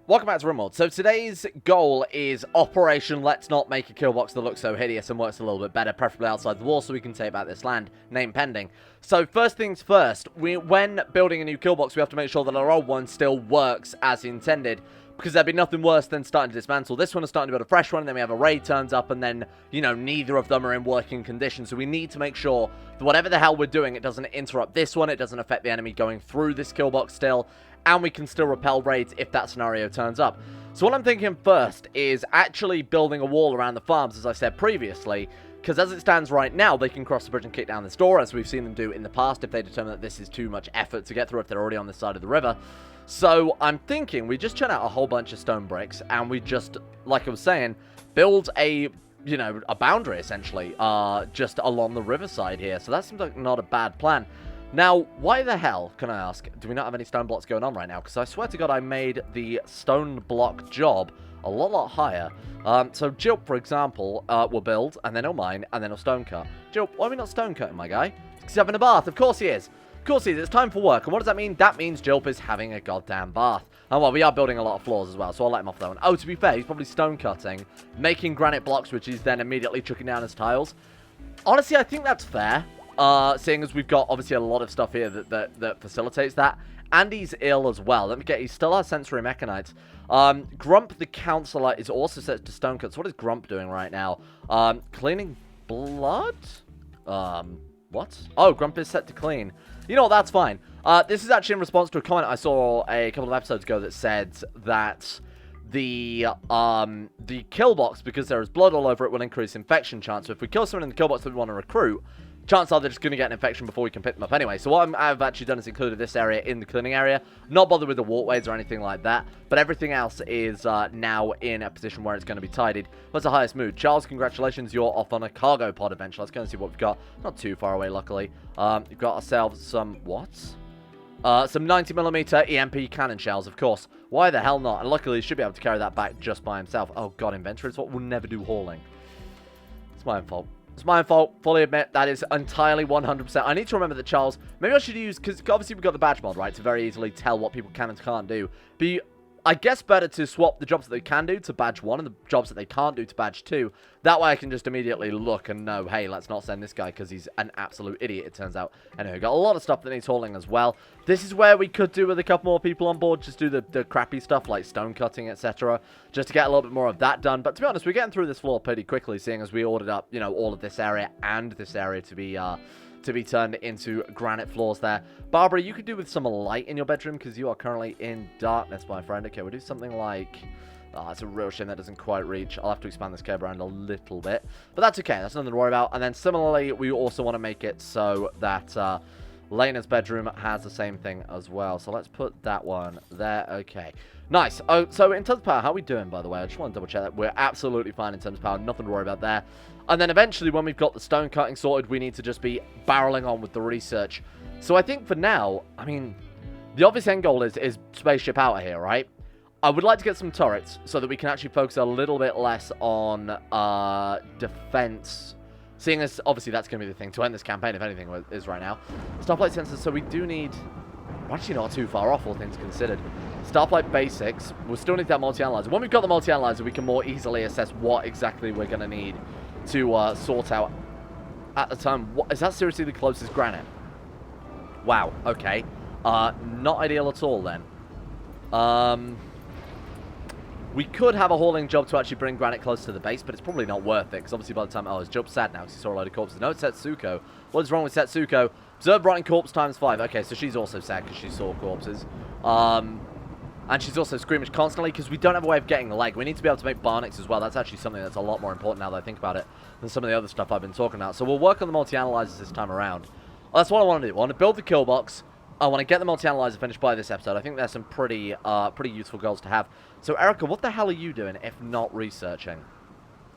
Welcome back to Rimworld. So today's goal is Operation Let's Not Make a Kill Box that looks so hideous and works a little bit better, preferably outside the wall, so we can take back this land, name pending. So first things first, when building a new kill box, we have to make sure that our old one still works as intended, because there'd be nothing worse than starting to dismantle this one and starting to build a fresh one, and then we have a raid turns up, and then, you know, neither of them are in working condition. So we need to make sure that whatever the hell we're doing, it doesn't interrupt this one, it doesn't affect the enemy going through this kill box still, and we can still repel raids if that scenario turns up. So what I'm thinking first is actually building a wall around the farms, as I said previously, because as it stands right now, they can cross the bridge and kick down this door, as we've seen them do in the past, if they determine that this is too much effort to get through, if they're already on this side of the river. So I'm thinking we just churn out a whole bunch of stone bricks, and we just, like I was saying, build a, you know, a boundary, essentially, just along the riverside here. So that seems like not a bad plan. Now, why the hell, can I ask, do we not have any stone blocks going on right now? Because I swear to God, I made the stone block job a lot higher. So Jilp, for example, will build, and then he'll mine, and then he'll stone cut. Jilp, why are we not stone cutting, my guy? He's having a bath. Of course he is. Of course he is. It's time for work. And what does that mean? That means Jilp is having a goddamn bath. And well, we are building a lot of floors as well, so I'll let him off that one. Oh, to be fair, he's probably stone cutting, making granite blocks, which he's then immediately chucking down as tiles. Honestly, I think that's fair. Seeing as we've got, obviously, a lot of stuff here that facilitates that. And he's ill as well. Let me get, he still has sensory mechanites. Grump, the counselor, is also set to stone cut. So what is Grump doing right now? Cleaning blood? What? Oh, Grump is set to clean. You know what, that's fine. This is actually in response to a comment I saw a couple of episodes ago that said that the kill box, because there is blood all over it, will increase infection chance. So if we kill someone in the kill box that we want to recruit, chances are they're just going to get an infection before we can pick them up anyway. So what I've actually done is included this area in the cleaning area. Not bothered with the walkways or anything like that. But everything else is now in a position where it's going to be tidied. What's the highest mood? Charles, congratulations. You're off on a cargo pod adventure. Let's go and see what we've got. Not too far away, luckily. We've got ourselves some... What? Some 90mm EMP cannon shells, of course. Why the hell not? And luckily, he should be able to carry that back just by himself. Oh, God, inventory is what we'll never do hauling. It's my own fault. It's my fault, fully admit, that is entirely 100%. I need to remember that, Charles, maybe I should use, because obviously we've got the badge mod, right, to very easily tell what people can and can't do. But I guess better to swap the jobs that they can do to badge 1 and the jobs that they can't do to badge 2. That way I can just immediately look and know, hey, let's not send this guy because he's an absolute idiot, it turns out. Anyway, we've got a lot of stuff that needs hauling as well. This is where we could do with a couple more people on board, just do the crappy stuff like stone cutting, etc. Just to get a little bit more of that done. But to be honest, we're getting through this floor pretty quickly, seeing as we ordered up, you know, all of this area and this area to be turned into granite floors there. Barbara, you could do with some light in your bedroom because you are currently in darkness, my friend. Okay, we'll do something like... Oh, it's a real shame that doesn't quite reach. I'll have to expand this cave around a little bit. But that's okay. That's nothing to worry about. And then similarly, we also want to make it so that Lena's bedroom has the same thing as well. So let's put that one there. Okay. Nice. Oh, so in terms of power, how are we doing, by the way? I just want to double check that. We're absolutely fine in terms of power. Nothing to worry about there. And then eventually, when we've got the stone cutting sorted, we need to just be barreling on with the research. So I think for now, I mean, the obvious end goal is spaceship out of here, right? I would like to get some turrets so that we can actually focus a little bit less on defense. Seeing as, obviously, that's going to be the thing to end this campaign, if anything is right now. Starflight sensors, so we do need... We're actually not too far off, all things considered. Starflight basics. We'll still need that multi-analyzer. When we've got the multi-analyzer, we can more easily assess what exactly we're going to need to sort out at the time. What, is that seriously the closest granite? Wow, okay. Not ideal at all, then. We could have a hauling job to actually bring granite close to the base, but it's probably not worth it, because obviously by the time... Oh, it's Jilp's sad now, because he saw a load of corpses. No, it's Setsuko. What is wrong with Setsuko? Observed rotting corpse ×5. Okay, so she's also sad because she saw corpses. And she's also squeamish constantly because we don't have a way of getting leg. We need to be able to make barnacks as well. That's actually something that's a lot more important now that I think about it than some of the other stuff I've been talking about. So we'll work on the multi-analyzers this time around. Well, that's what I want to do. I want to build the kill box. I want to get the multi-analyzer finished by this episode. I think there's some pretty useful goals to have. So, Erica, what the hell are you doing if not researching?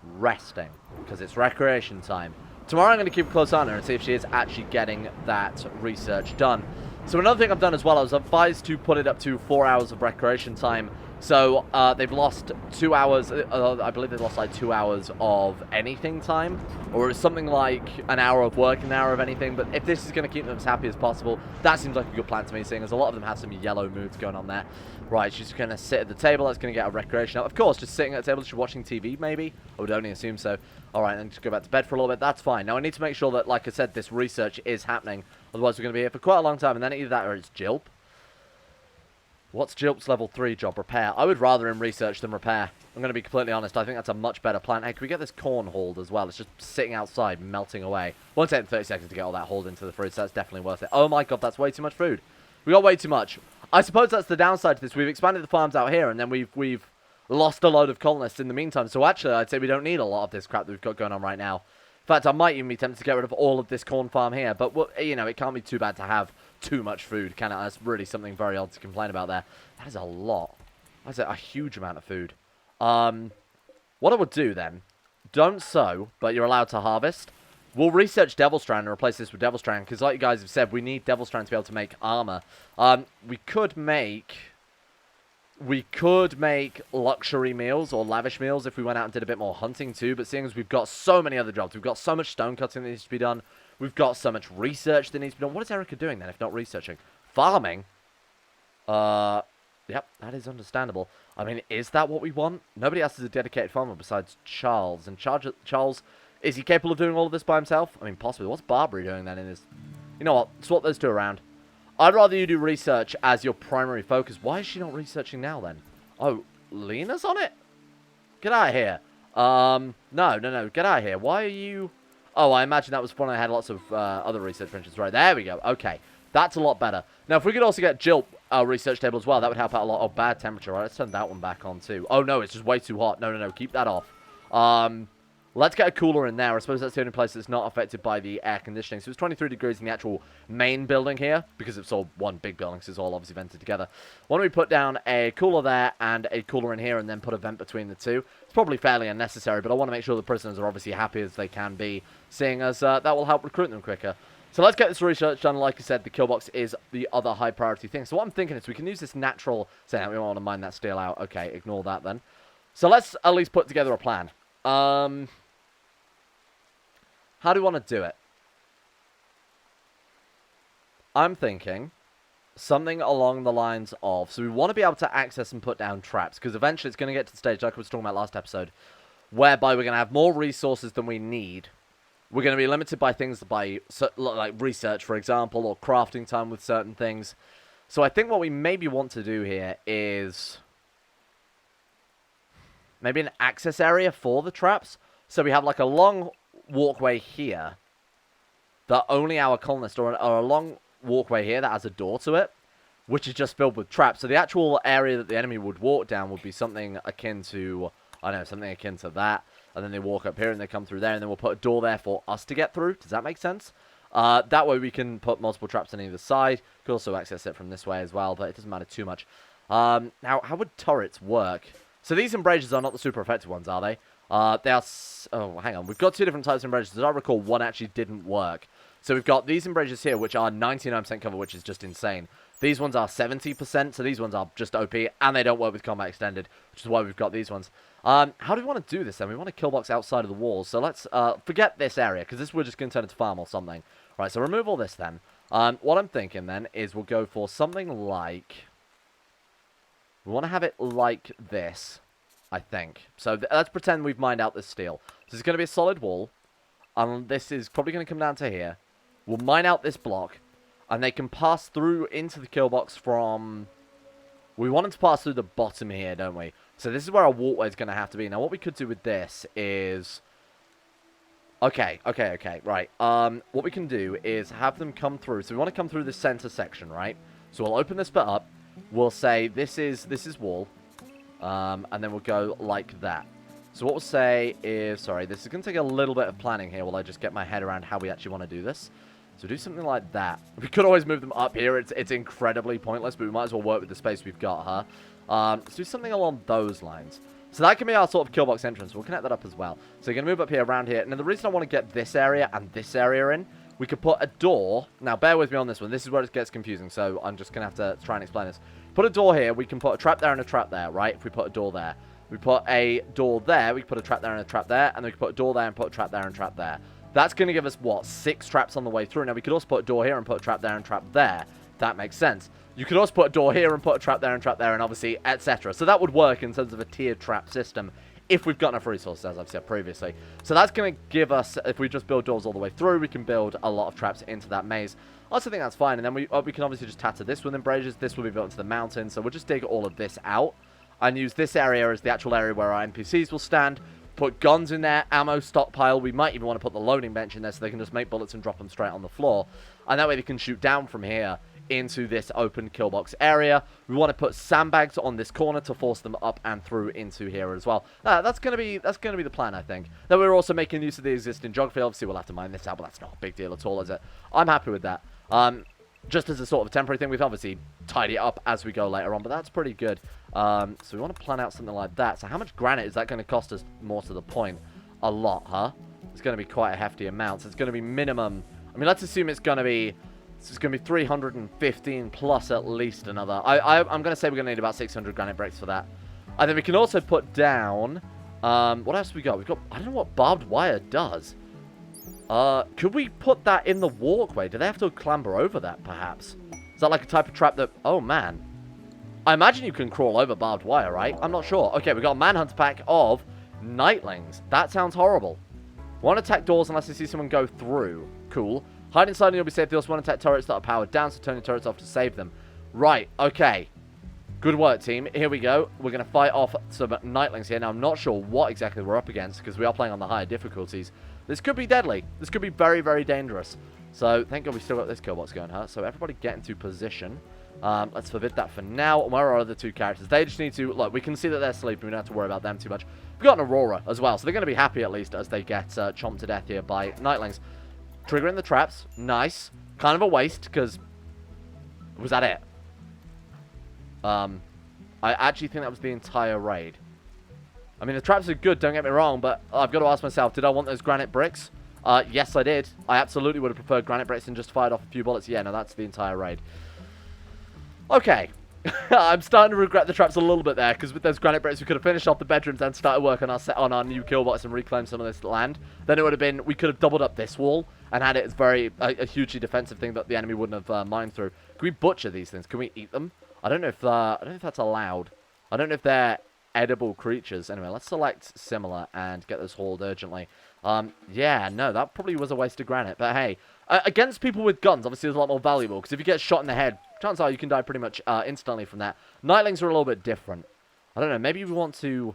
Resting. Because it's recreation time. Tomorrow I'm going to keep a close eye on her and see if she is actually getting that research done. So another thing I've done as well, I was advised to put it up to 4 hours of recreation time So they've lost 2 hours. I believe they've lost like 2 hours of anything time, or it's something like an hour of work, an hour of anything. But if this is going to keep them as happy as possible, that seems like a good plan to me, seeing as a lot of them have some yellow moods going on there. Right, she's going to sit at the table. That's going to get a recreation out. Of course, just sitting at the table, just watching TV, maybe. I would only assume so. All right, then just go back to bed for a little bit. That's fine. Now I need to make sure that, like I said, this research is happening. Otherwise, we're going to be here for quite a long time, and then either that or it's Jilp. What's Jilp's level 3 job? Repair. I would rather him research than repair. I'm going to be completely honest. I think that's a much better plan. Hey, can we get this corn hauled as well? It's just sitting outside, melting away. Won't take 30 seconds to get all that hauled into the fridge, so that's definitely worth it. Oh my god, that's way too much food. We got way too much. I suppose that's the downside to this. We've expanded the farms out here, and then we've lost a load of colonists in the meantime. So actually, I'd say we don't need a lot of this crap that we've got going on right now. In fact, I might even be tempted to get rid of all of this corn farm here. But, well, you know, it can't be too bad to have too much food, can it? That's really something very odd to complain about there. That is a lot. That's a huge amount of food. What I would do then, don't sow, but you're allowed to harvest. We'll research Devil Strand and replace this with Devil Strand, because like you guys have said, we need Devil Strand to be able to make armor. We could make luxury meals or lavish meals if we went out and did a bit more hunting too, but seeing as we've got so many other jobs, we've got so much stone cutting that needs to be done, we've got so much research that needs to be done. What is Erica doing then if not researching? Farming? Yep, that is understandable. I mean, is that what we want? Nobody else is a dedicated farmer besides Charles, and Charles, is he capable of doing all of this by himself? I mean, possibly. What's Barbary doing then in this? You know what? Swap those two around. I'd rather you do research as your primary focus. Why is she not researching now, then? Oh, Lena's on it? Get out of here. No. Get out of here. Why are you... Oh, I imagine that was when I had lots of other research mentions. Right, there we go. Okay, that's a lot better. Now, if we could also get Jilp research table as well, that would help out a lot. Oh, bad temperature. Right, let's turn that one back on, too. Oh, no, it's just way too hot. No. Keep that off. Let's get a cooler in there. I suppose that's the only place that's not affected by the air conditioning. So it's 23 degrees in the actual main building here, because it's all one big building, so it's all obviously vented together. Why don't we put down a cooler there and a cooler in here and then put a vent between the two? It's probably fairly unnecessary, but I want to make sure the prisoners are obviously happy as they can be, seeing as that will help recruit them quicker. So let's get this research done. Like I said, the kill box is the other high priority thing. So what I'm thinking is we can use this natural... we don't want to mine that steel out. Okay, ignore that then. So let's at least put together a plan. How do we want to do it? I'm thinking something along the lines of... So we want to be able to access and put down traps, because eventually it's going to get to the stage, like I was talking about last episode, whereby we're going to have more resources than we need. We're going to be limited by things like research, for example, or crafting time with certain things. So I think what we maybe want to do here is maybe an access area for the traps. So we have like a long walkway here that only our colonists, or a long walkway here that has a door to it, which is just filled with traps. So the actual area that the enemy would walk down would be something akin to, I don't know, something akin to that. And then they walk up here and they come through there, and then we'll put a door there for us to get through. Does that make sense? That way we can put multiple traps on either side. Could also access it from this way as well, but it doesn't matter too much. Now, how would turrets work? So these embrasures are not the super effective ones, are they? They are... Oh, hang on. We've got two different types of embrasures. As I recall, one actually didn't work. So we've got these embrasures here, which are 99% cover, which is just insane. These ones are 70%, so these ones are just OP, and they don't work with combat extended, which is why we've got these ones. How do we want to do this, then? We want a kill box outside of the walls, so let's forget this area, because this we're just going to turn into farm or something. Right, so remove all this, then. What I'm thinking, then, is we'll go for something like... We want to have it like this, I think. So let's pretend we've mined out this steel. So it's going to be a solid wall, and this is probably going to come down to here. We'll mine out this block, and they can pass through into the kill box from... We want them to pass through the bottom here, don't we? So this is where our walkway is going to have to be. Now, what we could do with this is... Okay, right. What we can do is have them come through. So we want to come through the center section, right? So we'll open this bit up. We'll say this is wall. And then we'll go like that. So what we'll say is... Sorry, this is going to take a little bit of planning here while I just get my head around how we actually want to do this. So do something like that. We could always move them up here. It's incredibly pointless, but we might as well work with the space we've got, huh? Let's do something along those lines. So that can be our sort of kill box entrance. We'll connect that up as well. So you're going to move up here, around here. And the reason I want to get this area and this area in, we could put a door. Now, bear with me on this one. This is where it gets confusing, so I'm just going to have to try and explain this. Put a door here, we can put a trap there and a trap there, right? If we put a door there. We put a door there, we can put a trap there and a trap there, and then we can put a door there and put a trap there and a trap there. That's going to give us, what, 6 traps on the way through. Now, we could also put a door here and put a trap there and a trap there. That makes sense. You could also put a door here and put a trap there and trap there, and obviously, etc. So that would work in terms of a tiered trap system if we've got enough resources, as I've said previously. So that's going to give us, if we just build doors all the way through, we can build a lot of traps into that maze. I also think that's fine, and then we can obviously just tatter this within Brrainz. This will be built into the mountain, so we'll just dig all of this out and use this area as the actual area where our NPCs will stand. Put guns in there, ammo stockpile. We might even want to put the loading bench in there so they can just make bullets and drop them straight on the floor. And that way they can shoot down from here into this open kill box area. We want to put sandbags on this corner to force them up and through into here as well. That's gonna be the plan, I think. Then we're also making use of the existing geography. Obviously, we'll have to mine this out, but that's not a big deal at all, is it? I'm happy with that. Just as a sort of temporary thing, we've obviously tidy it up as we go later on, but that's pretty good. So we want to plan out something like that. So how much granite is that going to cost us? More to the point, a lot, huh? It's going to be quite a hefty amount. So it's going to be minimum. I mean, let's assume it's going to be 315 plus at least another. I'm going to say we're going to need about 600 granite bricks for that. And then we can also put down. What else have we got? We've got. I don't know what barbed wire does. Could we put that in the walkway? Do they have to clamber over that, perhaps? Is that like a type of trap that... Oh, man. I imagine you can crawl over barbed wire, right? I'm not sure. Okay, we've got a manhunter pack of nightlings. That sounds horrible. Won't attack doors unless they see someone go through. Cool. Hide inside and you'll be safe. They also won't attack turrets that are powered down, so turn your turrets off to save them. Right, okay. Good work, team. Here we go. We're going to fight off some nightlings here. Now, I'm not sure what exactly we're up against, because we are playing on the higher difficulties. This could be deadly. This could be very, very dangerous. So, thank God we still got this kill box going, huh? So, everybody get into position. Let's forbid that for now. And where are our other 2 characters? They just need to... Look, we can see that they're sleeping. We don't have to worry about them too much. We've got an Aurora as well, so they're going to be happy, at least, as they get chomped to death here by nightlings. Triggering the traps. Nice. Kind of a waste, because... Was that it? I actually think that was the entire raid. I mean, the traps are good, don't get me wrong, but I've got to ask myself, did I want those granite bricks? Yes, I did. I absolutely would have preferred granite bricks and just fired off a few bullets. Yeah, no, that's the entire raid. Okay. I'm starting to regret the traps a little bit there, because with those granite bricks, we could have finished off the bedrooms and started work on our new kill box and reclaim some of this land. Then it would have been, we could have doubled up this wall and had it as a hugely defensive thing that the enemy wouldn't have mined through. Can we butcher these things? Can we eat them? I don't know if that's allowed. I don't know if they're edible creatures. Anyway, let's select similar and get this hauled urgently. Yeah, no, that probably was a waste of granite. But hey, against people with guns, obviously it's a lot more valuable, because if you get shot in the head, chances are you can die pretty much instantly from that. Nightlings are a little bit different. I don't know, maybe we want to...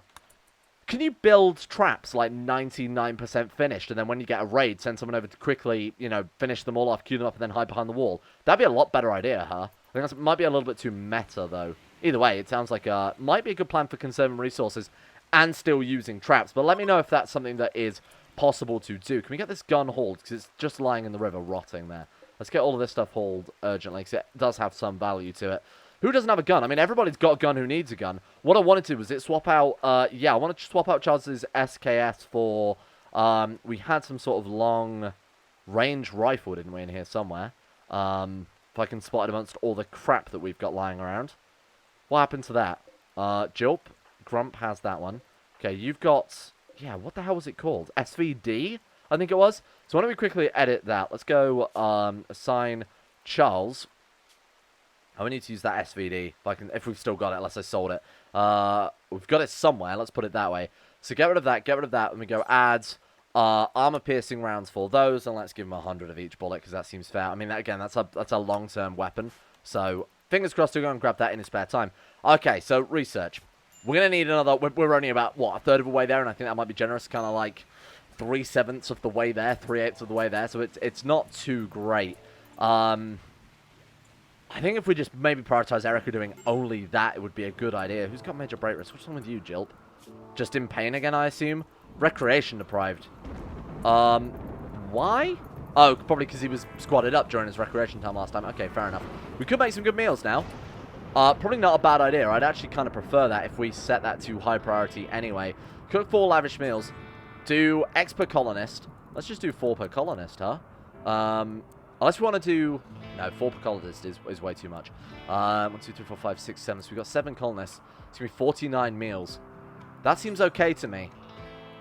Can you build traps like 99% finished, and then when you get a raid, send someone over to quickly, you know, finish them all off, queue them up, and then hide behind the wall? That'd be a lot better idea, huh? I think that might be a little bit too meta, though. Either way, it sounds like might be a good plan for conserving resources and still using traps. But let me know if that's something that is possible to do. Can we get this gun hauled? Because it's just lying in the river, rotting there. Let's get all of this stuff hauled urgently, because it does have some value to it. Who doesn't have a gun? I mean, everybody's got a gun who needs a gun. What I wanted to was swap out... yeah, I wanted to swap out Charles's SKS for... we had some sort of long-range rifle, didn't we, in here somewhere? If I can spot it amongst all the crap that we've got lying around. What happened to that? Jilp. Grump has that one. Okay, you've got... Yeah, what the hell was it called? SVD, I think it was. So why don't we quickly edit that? Let's go assign Charles. I will need to use that SVD if we've still got it, unless I sold it. We've got it somewhere. Let's put it that way. So get rid of that. Get rid of that. And we go add armor-piercing rounds for those, and let's give them 100 of each bullet, because that seems fair. I mean, again, that's a long-term weapon. So fingers crossed we're going to grab that in his spare time. Okay, so research. We're going to need another... We're only about, what, a third of the way there, and I think that might be generous. Kind of like 3/7 of the way there, 3/8 of the way there. So it's not too great. I think if we just maybe prioritize Erica doing only that, it would be a good idea. Who's got major break risk? What's wrong with you, Jilp? Just in pain again, I assume? Recreation deprived. Why? Oh, probably because he was squatted up during his recreation time last time. Okay, fair enough. We could make some good meals now. Probably not a bad idea. I'd actually kind of prefer that if we set that to high priority anyway. Cook 4 lavish meals. Do X per colonist. Let's just do 4 per colonist, huh? Unless we want to do... No, 4 per colonist is way too much. 1, 2, 3, 4, 5, 6, 7. So we've got 7 colonists. It's going to be 49 meals. That seems okay to me.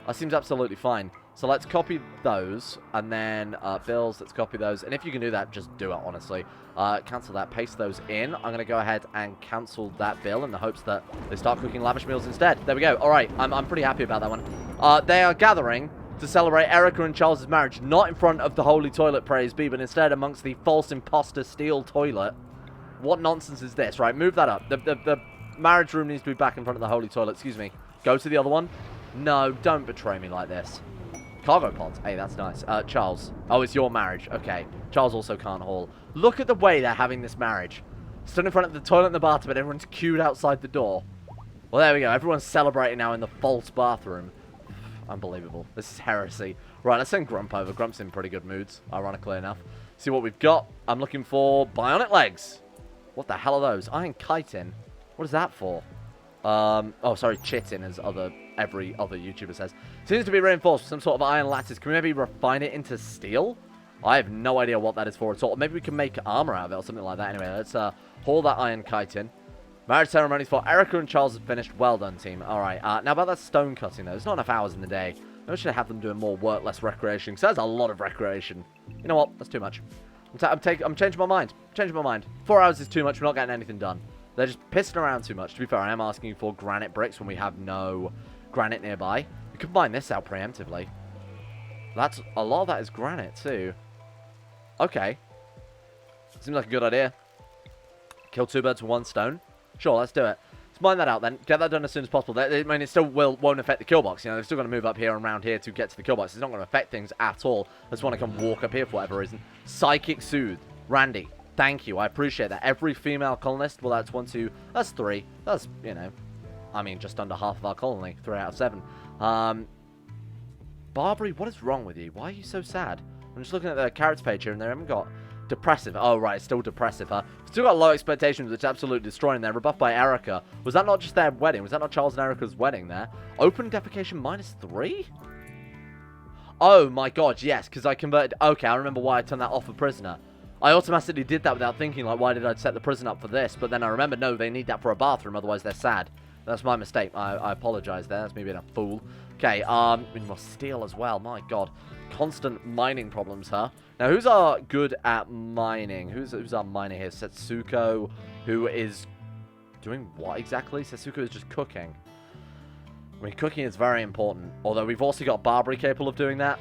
That seems absolutely fine. So let's copy those. And then bills, let's copy those. And if you can do that, just do it, honestly. Cancel that. Paste those in. I'm going to go ahead and cancel that bill in the hopes that they start cooking lavish meals instead. There we go. All right. I'm pretty happy about that one. They are gathering to celebrate Erica and Charles' marriage, not in front of the holy toilet, praise be, but instead amongst the false imposter steel toilet. What nonsense is this? Right, move that up. The marriage room needs to be back in front of the holy toilet. Excuse me. Go to the other one. No, don't betray me like this. Cargo pods. Hey, that's nice. Charles. Oh, it's your marriage. Okay. Charles also can't haul. Look at the way they're having this marriage. Stood in front of the toilet and the bathtub, and everyone's queued outside the door. Well, there we go. Everyone's celebrating now in the false bathroom. Unbelievable. This is heresy. Right, let's send Grump over. Grump's in pretty good moods, ironically enough. See what we've got. I'm looking for bionic legs. What the hell are those? Iron chitin. What is that for? Oh, sorry, chitin, as every other YouTuber says. Seems to be reinforced with some sort of iron lattice. Can we maybe refine it into steel? I have no idea what that is for at all. Maybe we can make armor out of it or something like that. Anyway, let's haul that iron chitin. Marriage ceremonies for Erica and Charles have finished. Well done, team. All right. Now about that stone cutting, though. There's not enough hours in the day. Maybe we should have them doing more work, less recreation. Because there's a lot of recreation. You know what? That's too much. I'm changing my mind. Changing my mind. 4 hours is too much. We're not getting anything done. They're just pissing around too much. To be fair, I am asking for granite bricks when we have no granite nearby. We could mine this out preemptively. That's a lot of that is granite, too. Okay. Seems like a good idea. Kill 2 birds with 1 stone. Sure, let's do it. Let's mine that out then. Get that done as soon as possible. I mean, it still won't affect the kill box. You know, they've still got to move up here and around here to get to the kill box. It's not going to affect things at all. I just want to come walk up here for whatever reason. Psychic Soothe. Randy, thank you. I appreciate that. Every female colonist, well, that's 1, 2, that's 3. That's, you know, I mean, just under half of our colony. 3 out of 7. Barbary, what is wrong with you? Why are you so sad? I'm just looking at the carrots page here and they haven't got... Depressive. Oh, right. It's still depressive, huh? Still got low expectations, which is absolutely destroying there. Rebuffed by Erica. Was that not just their wedding? Was that not Charles and Erica's wedding there? Open defecation -3? Oh, my God. Yes, because I converted... Okay, I remember why I turned that off a prisoner. I automatically did that without thinking, like, why did I set the prison up for this? But then I remember, no, they need that for a bathroom, otherwise they're sad. That's my mistake. I apologize there. That's me being a fool. Okay, we must steal as well. My God. Constant mining problems, huh? Now, who's our good at mining? Who's our miner here? Setsuko, who is doing what exactly? Setsuko is just cooking. I mean, cooking is very important. Although we've also got Barbary capable of doing that.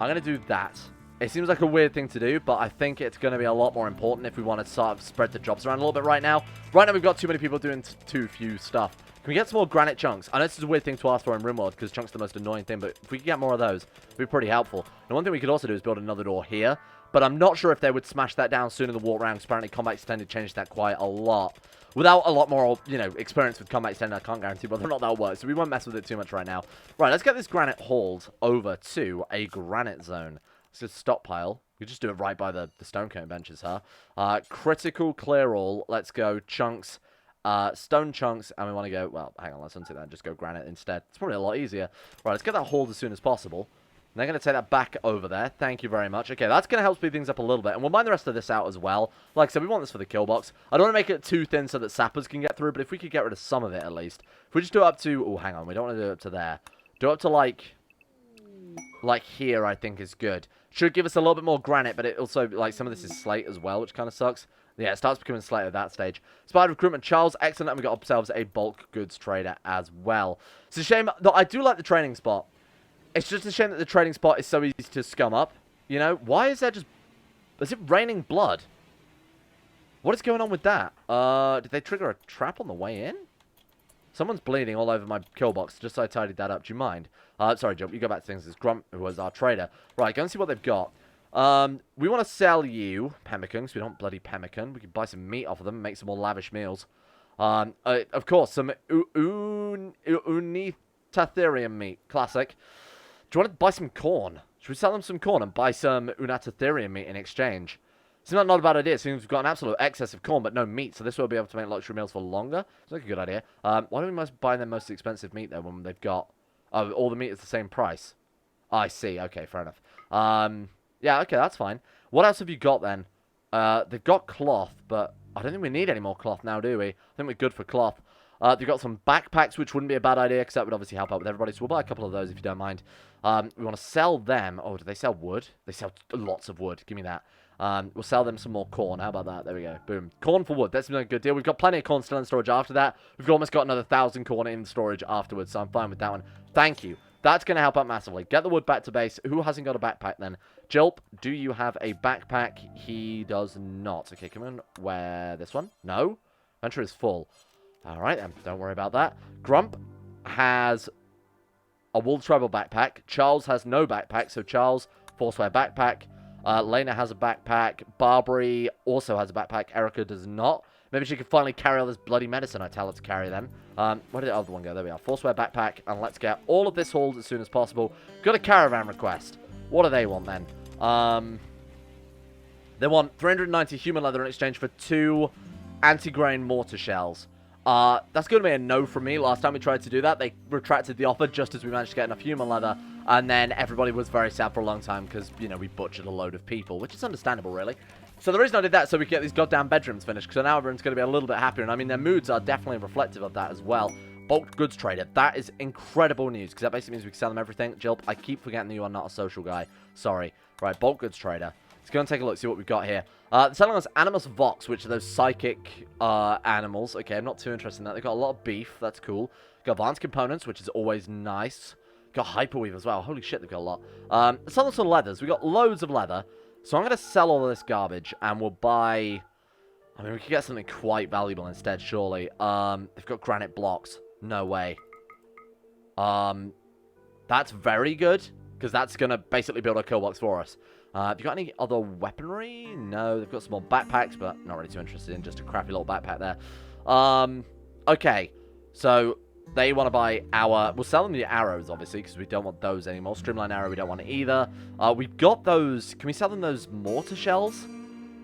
I'm going to do that. It seems like a weird thing to do, but I think it's going to be a lot more important if we want to sort of spread the jobs around a little bit right now. Right now, we've got too many people doing too few stuff. Can we get some more granite chunks? I know this is a weird thing to ask for in Rimworld, because chunks are the most annoying thing, but if we could get more of those, it'd be pretty helpful. And one thing we could also do is build another door here, but I'm not sure if they would smash that down soon in the walk round, because apparently Combat Extended changed that quite a lot. Without a lot more, you know, experience with Combat Extended, I can't guarantee whether or not that'll work, so we won't mess with it too much right now. Right, let's get this granite hauled over to a granite zone. Let's just stockpile. We just do it right by the stone cone benches, huh? Critical clear all. Let's go chunks. Stone chunks, and we want to go, well, hang on, let's undo that and just go granite instead. It's probably a lot easier. Right, let's get that hauled as soon as possible. And they're going to take that back over there. Thank you very much. Okay, that's going to help speed things up a little bit. And we'll mine the rest of this out as well. Like I said, we want this for the kill box. I don't want to make it too thin so that sappers can get through, but if we could get rid of some of it at least. If we just do it up to, oh, hang on, we don't want to do it up to there. Do it up to like here, I think is good. Should give us a little bit more granite, but it also, like, some of this is slate as well, which kind of sucks. Yeah, it starts becoming slate at that stage. Spider recruitment, Charles, excellent, and we got ourselves a bulk goods trader as well. It's a shame, though I do like the trading spot. It's just a shame that the trading spot is so easy to scum up. You know, why is there just... Is it raining blood? What is going on with that? Did they trigger a trap on the way in? Someone's bleeding all over my kill box, just so I tidied that up. Do you mind? Sorry, Jilp, you go back to things. It's Grump, who was our trader. Right, go and see what they've got. We want to sell you pemmican, because we don't bloody pemmican. We can buy some meat off of them and make some more lavish meals. Of course, some unitatherium meat. Classic. Do you want to buy some corn? Should we sell them some corn and buy some unitatherium meat in exchange? Seems like not a bad idea. Seems we've got an absolute excess of corn, but no meat, so this will be able to make luxury meals for longer. It's like a good idea. Why don't we buy their most expensive meat, though, when they've got... Oh, all the meat is the same price. I see. Okay, fair enough. Yeah, okay, that's fine. What else have you got then? They've got cloth, but I don't think we need any more cloth now, do we? I think we're good for cloth. They've got some backpacks, which wouldn't be a bad idea, because that would obviously help out with everybody. So we'll buy a couple of those if you don't mind. We want to sell them. Oh, do they sell wood? They sell lots of wood. Give me that. We'll sell them some more corn. How about that? There we go. Boom. Corn for wood. That's been a good deal. We've got plenty of corn still in storage after that. We've almost got another 1,000 corn in storage afterwards, so I'm fine with that one. Thank you. That's going to help out massively. Get the wood back to base. Who hasn't got a backpack then? Jilp, do you have a backpack? He does not. Okay, come on. Wear this one. No. Venture is full. All right, then. Don't worry about that. Grump has a wool tribal backpack. Charles has no backpack, so Charles, force-wear backpack. Lena has a backpack. Barbary also has a backpack. Erica does not. Maybe she could finally carry all this bloody medicine I tell her to carry then. Where did the other one go? There we are. Forcewear backpack. And let's get all of this hauled as soon as possible. Got a caravan request. What do they want then? They want 390 human leather in exchange for 2 anti-grain mortar shells. That's going to be a no from me. Last time we tried to do that, they retracted the offer just as we managed to get enough human leather. And then everybody was very sad for a long time because, you know, we butchered a load of people, which is understandable, really. So the reason I did that, so we could get these goddamn bedrooms finished, because now everyone's going to be a little bit happier. And I mean, their moods are definitely reflective of that as well. Bulk goods trader. That is incredible news, because that basically means we can sell them everything. Jilp, I keep forgetting that you are not a social guy. Sorry. Right, bulk goods trader. Let's go and take a look, see what we've got here. They're selling us Animus Vox, which are those psychic animals. Okay, I'm not too interested in that. They've got a lot of beef. That's cool. Got advanced components, which is always nice. Got hyperweave as well. Holy shit, they've got a lot. Selling some leathers. We've got loads of leather. So I'm going to sell all of this garbage, and we'll buy... I mean, we could get something quite valuable instead, surely. They've got granite blocks. No way. That's very good, because that's going to basically build our kill box for us. Have you got any other weaponry? No, they've got some more backpacks, but not really too interested in just a crappy little backpack there. Okay, so they want to buy our... We'll sell them the arrows, obviously, because we don't want those anymore. Streamline arrow, we don't want it either. We've got those... Can we sell them those mortar shells?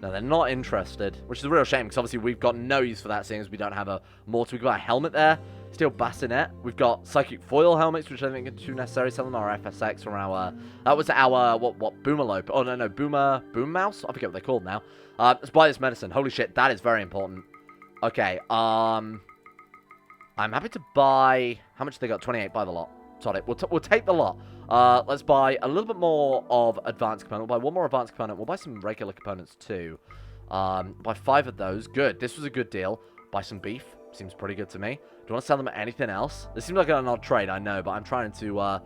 No, they're not interested, which is a real shame, because obviously we've got no use for that, seeing as we don't have a mortar. We've got a helmet there. Steel bassinet. We've got psychic foil helmets, which I don't think are too necessary. Sell them our FSX from our... That was our... What? Boomerlope. Oh, no. Boom mouse? I forget what they're called now. Let's buy this medicine. Holy shit, that is very important. Okay, I'm happy to buy... How much have they got? 28. Buy the lot. Sod it. We'll take the lot. Let's buy a little bit more of advanced component. We'll buy one more advanced component. We'll buy some regular components too. Buy 5 of those. Good. This was a good deal. Buy some beef. Seems pretty good to me. Do you want to sell them anything else? This seems like an odd trade, I know, but I'm trying to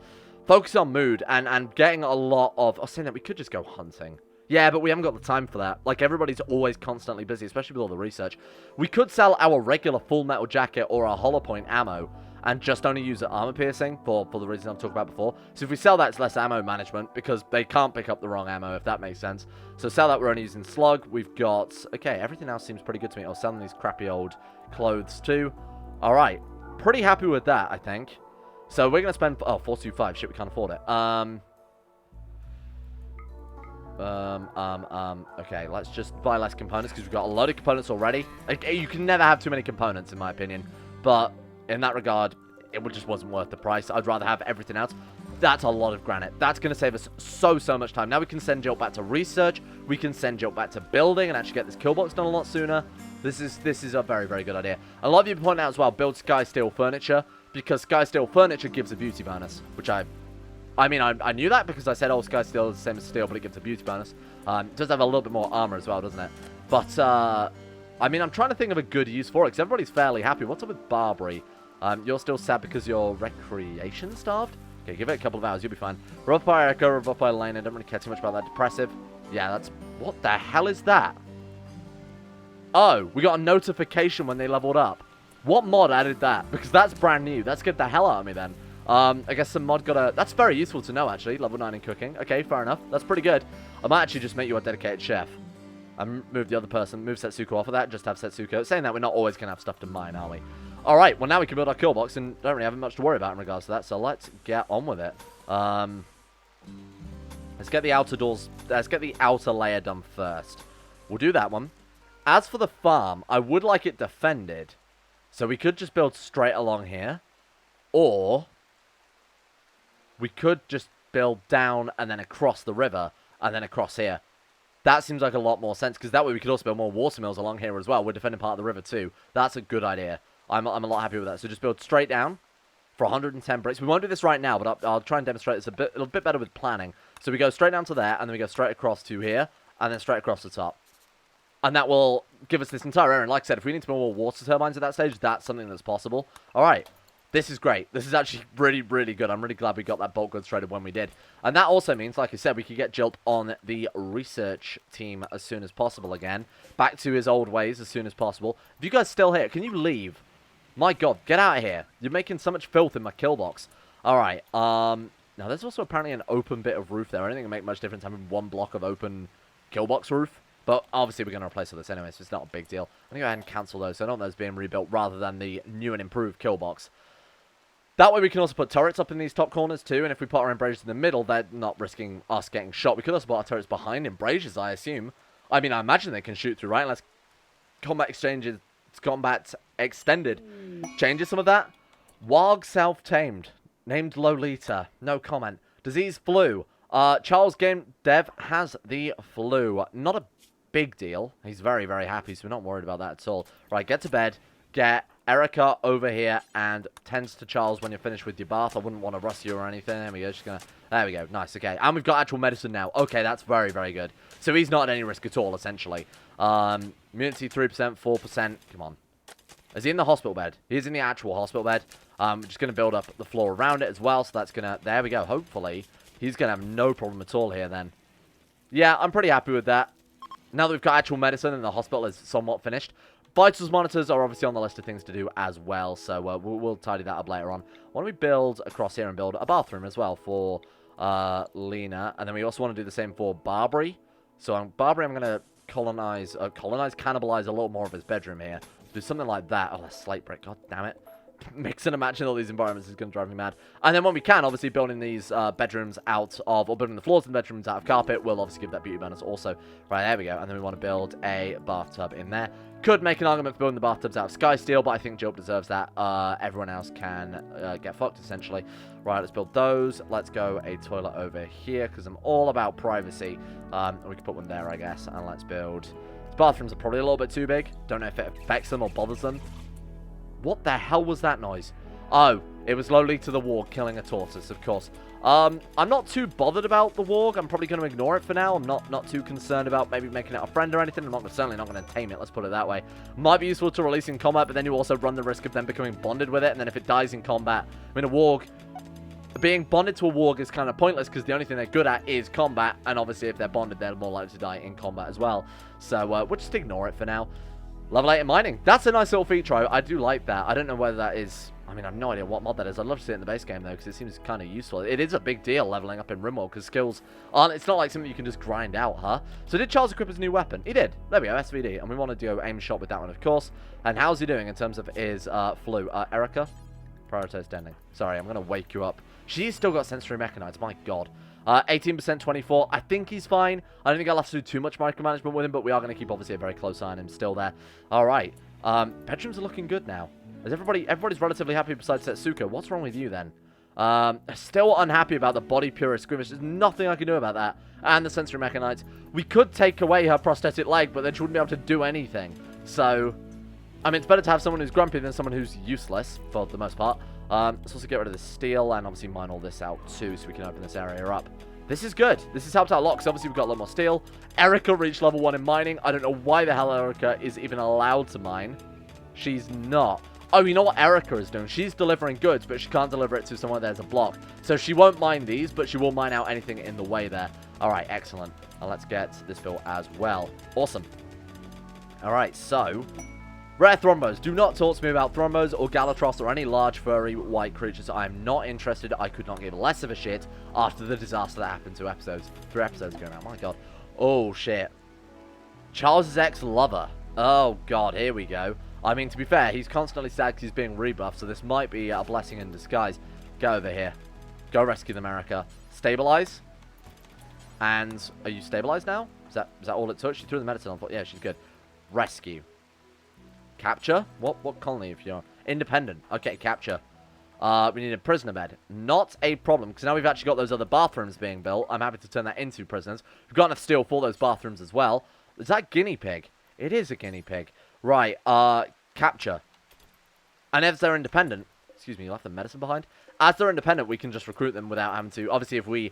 focus on mood and getting a lot of... Oh, saying that we could just go hunting. Yeah, but we haven't got the time for that. Like, everybody's always constantly busy, especially with all the research. We could sell our regular full metal jacket or our hollow point ammo and just only use the armor piercing for the reason I've talked about before. So if we sell that, it's less ammo management because they can't pick up the wrong ammo, if that makes sense. So sell that, we're only using slug. We've got... Okay, everything else seems pretty good to me. I'll sell them these crappy old clothes too. All right. Pretty happy with that, I think. So we're going to spend... Oh, 425. Shit, we can't afford it. Okay, let's just buy less components because we've got a load of components already. You can never have too many components, in my opinion. But in that regard, it just wasn't worth the price. I'd rather have everything else. That's a lot of granite. That's going to save us so much time. Now we can send Jilp back to research. We can send Jilp back to building and actually get this kill box done a lot sooner. This is a very good idea. A lot of you point out as well, build Sky Steel furniture, because Sky Steel furniture gives a beauty bonus, which I mean, I knew that because I said, oh, Sky Steel is the same as steel, but it gives a beauty bonus. It does have a little bit more armor as well, doesn't it? But, I mean, I'm trying to think of a good use for it, because everybody's fairly happy. What's up with Barbary? You're still sad because you're recreation starved? Okay, give it a couple of hours, you'll be fine. Rough by Echo, rough by Lane, I don't really care too much about that. Depressive. Yeah, that's... What the hell is that? Oh, we got a notification when they leveled up. What mod added that? Because that's brand new. That scared the hell out of me then. I guess some mod got a... That's very useful to know, actually. Level 9 in cooking. Okay, fair enough. That's pretty good. I might actually just make you a dedicated chef. And move the other person. Move Setsuko off of that. Just have Setsuko. Saying that, we're not always going to have stuff to mine, are we? Alright, well, now we can build our kill box. And don't really have much to worry about in regards to that. So let's get on with it. Let's get the outer doors... Let's get the outer layer done first. We'll do that one. As for the farm, I would like it defended. So we could just build straight along here. Or... we could just build down and then across the river and then across here. That seems like a lot more sense, because that way we could also build more water mills along here as well. We're defending part of the river too. That's a good idea. I'm a lot happy with that. So just build straight down for 110 bricks. We won't do this right now, but I'll try and demonstrate this a little bit better with planning. So we go straight down to there, and then we go straight across to here, and then straight across the top. And that will give us this entire area. And like I said, if we need to build more water turbines at that stage, that's something that's possible. All right. This is great. This is actually really, really good. I'm really glad we got that bulk goods traded when we did. And that also means, like I said, we could get Jilp on the research team as soon as possible again. Back to his old ways as soon as possible. If you guys still here, can you leave? My God, get out of here. You're making so much filth in my kill box. All right. Now, there's also apparently an open bit of roof there. I don't think it'll make much difference having one block of open kill box roof. But obviously, we're going to replace all this anyway, so it's not a big deal. I'm going to go ahead and cancel those. So I don't know those being rebuilt rather than the new and improved kill box. That way we can also put turrets up in these top corners too, and if we put our embrasures in the middle, they're not risking us getting shot. We could also put our turrets behind embrasures, I assume. I mean, I imagine they can shoot through, right? Unless combat exchanges, combat extended changes some of that. Warg self-tamed. Named Lolita. No comment. Disease flu. Charles Game Dev has the flu. Not a big deal. He's very, very happy, so we're not worried about that at all. Right, get to bed. Get Erica over here and tends to Charles when you're finished with your bath. I wouldn't want to rust you or anything. There we go. Just gonna. There we go. Nice. Okay. And we've got actual medicine now. Okay, that's very, very good. So he's not at any risk at all, essentially. Immunity 3%, 4%. Come on. Is he in the hospital bed? He's in the actual hospital bed. We're just going to build up the floor around it as well. So that's going to... There we go. Hopefully, he's going to have no problem at all here then. Yeah, I'm pretty happy with that. Now that we've got actual medicine and the hospital is somewhat finished. Vitals monitors are obviously on the list of things to do as well, so we'll tidy that up later on. Why don't we build across here and build a bathroom as well for Lena, and then we also want to do the same for Barbary. So on Barbary, I'm going to cannibalize a little more of his bedroom here. Do something like that. Oh, that's slate brick. God damn it. Mixing and matching all these environments is going to drive me mad. And then when we can, obviously building these bedrooms out of, or building the floors in the bedrooms out of carpet will obviously give that beauty bonus also. Right, there we go. And then we want to build a bathtub in there. Could make an argument for building the bathtubs out of sky steel, but I think Jilp deserves that. Everyone else can get fucked, essentially. Right, let's build those. Let's go a toilet over here, because I'm all about privacy. We can put one there, I guess. And let's build... These bathrooms are probably a little bit too big. Don't know if it affects them or bothers them. What the hell was that noise? Oh, it was Lolita the Warg killing a tortoise, of course. I'm not too bothered about the Warg. I'm probably going to ignore it for now. I'm not too concerned about maybe making it a friend or anything. I'm certainly not going to tame it, let's put it that way. Might be useful to release in combat, but then you also run the risk of them becoming bonded with it, and then if it dies in combat... I mean, a Warg... Being bonded to a Warg is kind of pointless, because the only thing they're good at is combat, and obviously if they're bonded, they're more likely to die in combat as well. So, we'll just ignore it for now. Level 8 in mining. That's a nice little feature. I do like that. I don't know whether that is... I mean, I have no idea what mod that is. I'd love to see it in the base game, though, because it seems kind of useful. It is a big deal leveling up in Rimworld, because skills aren't... It's not like something you can just grind out, huh? So did Charles equip his new weapon? He did. There we go, SVD. And we want to do aim shot with that one, of course. And how's he doing in terms of his flu? Erica? Prioritize standing. Sorry, I'm going to wake you up. She's still got sensory mechanites. My God. 18%, 24. I think he's fine. I don't think I'll have to do too much micromanagement with him, but we are going to keep, obviously, a very close eye on him still there. All right. Bedrooms are looking good now. Is everybody's relatively happy besides Setsuko. What's wrong with you, then? Still unhappy about the body purist squeamish. There's nothing I can do about that. And the sensory mechanites. We could take away her prosthetic leg, but then she wouldn't be able to do anything. So, I mean, it's better to have someone who's grumpy than someone who's useless, for the most part. Let's also get rid of the steel and obviously mine all this out too, so we can open this area up. This is good. This has helped out a lot, because obviously we've got a lot more steel. Erica reached level 1 in mining. I don't know why the hell Erica is even allowed to mine. She's not. Oh, you know what Erica is doing? She's delivering goods, but she can't deliver it to somewhere there's a block. So she won't mine these, but she will mine out anything in the way there. All right, excellent. And let's get this built as well. Awesome. All right, so... Rare Thrombos. Do not talk to me about Thrombos or Galatros or any large furry white creatures. I am not interested. I could not give less of a shit after the disaster that happened 3 episodes ago now. My God. Oh, shit. Charles' ex-lover. Oh, God. Here we go. I mean, to be fair, he's constantly sad because he's being rebuffed, so this might be a blessing in disguise. Go over here. Go rescue them, Erica. Stabilize. And are you stabilized now? Is that all it took? She threw the medicine on. Yeah, she's good. Rescue. Capture? What colony if you're... Independent. Okay, capture. We need a prisoner bed. Not a problem, because now we've actually got those other bathrooms being built. I'm happy to turn that into prisoners. We've got enough steel for those bathrooms as well. Is that guinea pig? It is a guinea pig. Right, capture. And if they're independent... Excuse me, you left the medicine behind? As they're independent, we can just recruit them without having to... Obviously, if we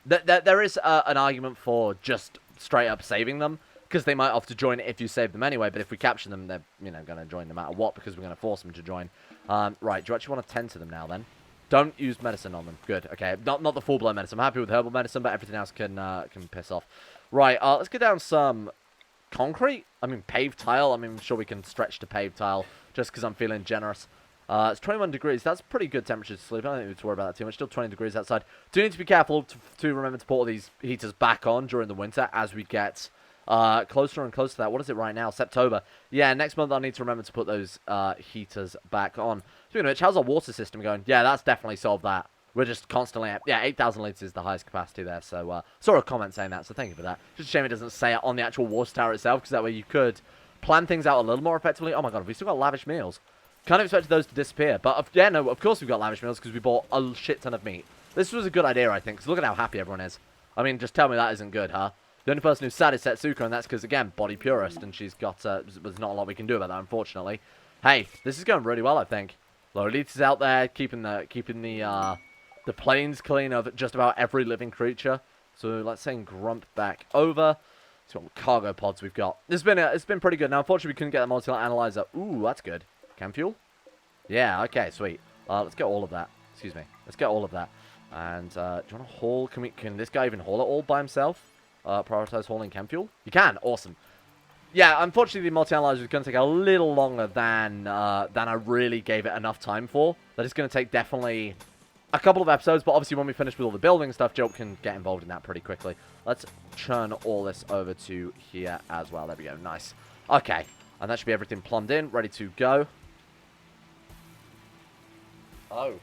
there is an argument for just straight up saving them, because they might have to join if you save them anyway, but if we capture them, they're, you know, going to join no matter what, because we're going to force them to join. Right, do you actually want to tend to them now, then? Don't use medicine on them. Good, okay. Not the full-blown medicine. I'm happy with herbal medicine, but everything else can piss off. Right, let's get down some concrete. I mean, paved tile. I mean, I'm sure we can stretch to paved tile, just because I'm feeling generous. It's 21 degrees. That's pretty good temperature to sleep. I don't think we need to worry about that too much. Still 20 degrees outside. Do need to be careful to remember to put all these heaters back on during the winter as we get closer and closer to that. What is it right now? September. Yeah, next month I'll need to remember to put those heaters back on. Speaking of which, how's our water system going? Yeah, that's definitely solved that. We're just constantly at... Yeah, 8,000 litres is the highest capacity there. So, saw a comment saying that, so thank you for that. Just a shame it doesn't say it on the actual water tower itself, because that way you could plan things out a little more effectively. Oh my god, have we still got lavish meals? Kind of expected those to disappear. But, yeah, no, of course we've got lavish meals, because we bought a shit ton of meat. This was a good idea, I think, because look at how happy everyone is. I mean, just tell me that isn't good, huh? The only person who's sad is Setsuko, and that's because, again, body purist, and she's got... there's not a lot we can do about that, unfortunately. Hey, this is going really well, I think. Lolita's out there, keeping the plains clean of just about every living creature. So let's send Grump back over. See what cargo pods we've got. It's been pretty good. Now, unfortunately, we couldn't get the molecular analyzer. Ooh, that's good. Chem fuel? Yeah, okay, sweet. Let's get all of that. Excuse me. Let's get all of that. And, do you want to haul? Can this guy even haul it all by himself? Prioritize hauling chem fuel? You can. Awesome. Yeah, unfortunately, the multi-analyzer is going to take a little longer than I really gave it enough time for. That is going to take definitely a couple of episodes, but obviously when we finish with all the building stuff, Jilp can get involved in that pretty quickly. Let's churn all this over to here as well. There we go. Nice. Okay. And that should be everything plumbed in, ready to go. Oh.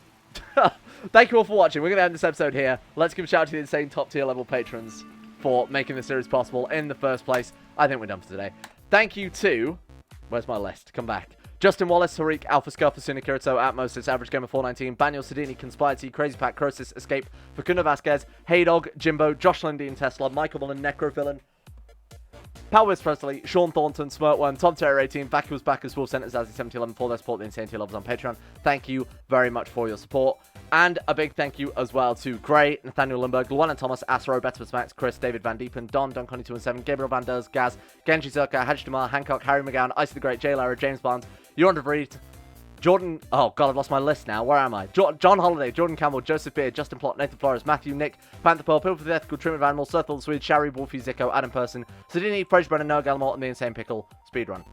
Thank you all for watching. We're going to end this episode here. Let's give a shout out to the insane top tier level patrons for making this series possible in the first place. I think we're done for today. Thank you to... Where's my list? Come back. Justin Wallace, Harik, Alpha Scuff, Asuna Kirito, Atmos, Average Gamer 419, Baniel Sedini, Conspiracy, Crazy Pack, Crosis, Escape, Facundo Vasquez, Heydog, Jimbo, Josh Lindean, Tesla, Michael Mullen, Necrovillain, Palwiz Presley, Sean Thornton, Smirtworm, Tom Terror 18, Vacuous Backers, Wolf Centers, Azzy 7011 for their support, the insane tier levels on Patreon. Thank you very much for your support. And a big thank you as well to Gray, Nathaniel Lundberg, Llewellyn Thomas, Astro, Betterus Max, Chris, David Van Diepen, Don, Don2217, Gabriel Van Ders, Gaz, Genji Zerka, Haj Damar, Hancock, Harry McGowan, Icy the Great, Jay Lara, James Barnes, Joran de Vries, Jordan, oh god, I've lost my list now. Where am I? John Holiday, Jordan Campbell, Joseph Beard, Justin Plott, Nathan Flores, Matthew, Nick, Panther Pearl, People for the Ethical, Trim of Animals, Sirthal the Swede, Shari, Wolfie, Zico, Adam Person, Sidini, Fraser Brennan, Noah Gallimore, and the Insane Pickle, Speedrun.